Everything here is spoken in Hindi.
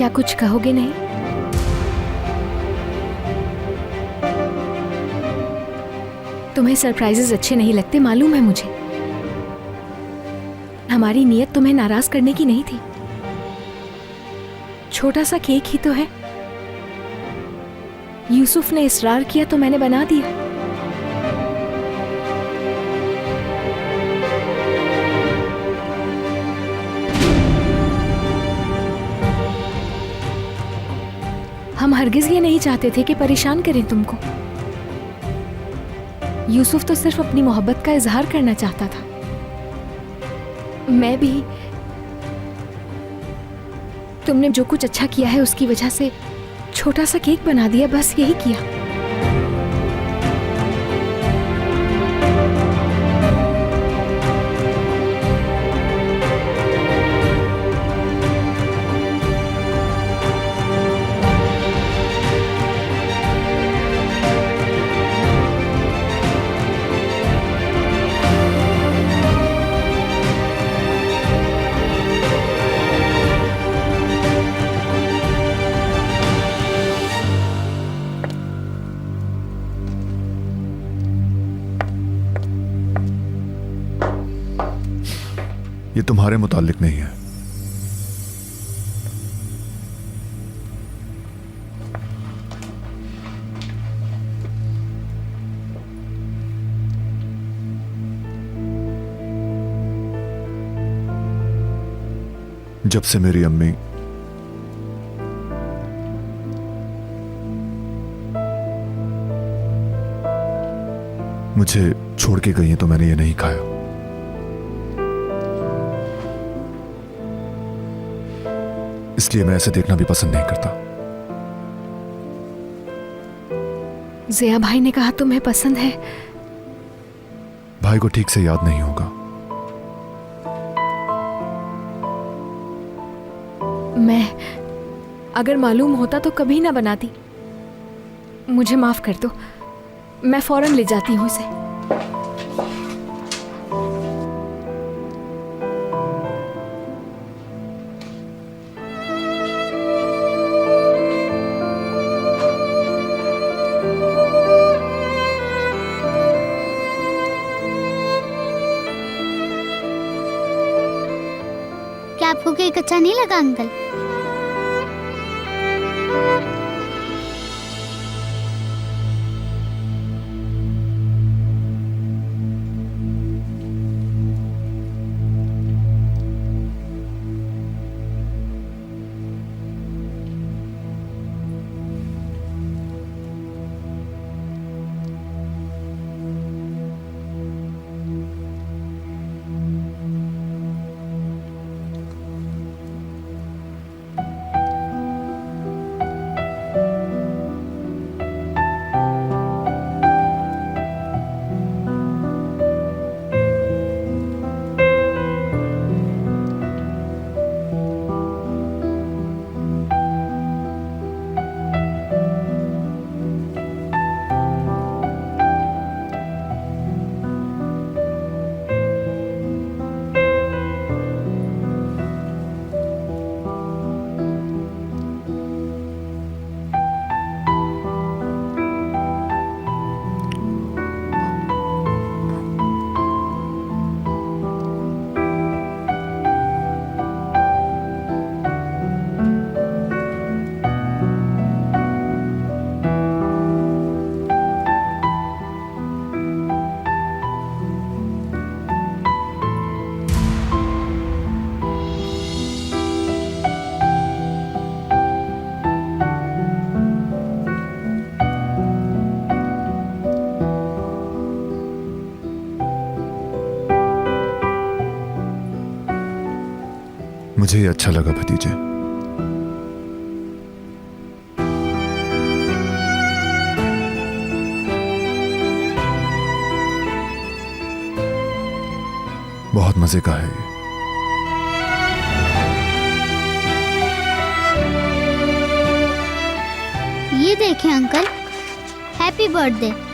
क्या कुछ कहोगे नहीं? तुम्हें सरप्राइजेस अच्छे नहीं लगते, मालूम है मुझे। हमारी नीयत तुम्हें नाराज करने की नहीं थी। छोटा सा केक ही तो है। यूसुफ ने इसरार किया तो मैंने बना दिया। हम हरगिज ये नहीं चाहते थे कि परेशान करें तुमको। यूसुफ तो सिर्फ अपनी मोहब्बत का इजहार करना चाहता था। मैं भी। तुमने जो कुछ अच्छा किया है उसकी वजह से छोटा सा केक बना दिया, बस यही किया। ये तुम्हारे मुताल्लिक नहीं है। जब से मेरी अम्मी मुझे छोड़ के गई हैं तो मैंने ये नहीं खाया। इसलिए मैं ऐसे देखना भी पसंद नहीं करता। जिया भाई ने कहा तुम्हें पसंद है। भाई को ठीक से याद नहीं होगा। मैं अगर मालूम होता तो कभी ना बनाती। मुझे माफ कर दो, मैं फौरन ले जाती हूँ इसे। क्या आपको केक अच्छा नहीं लगा अंकल? मुझे ये अच्छा लगा भतीजे। बहुत मजे का है ये देखें अंकल, हैप्पी बर्थडे।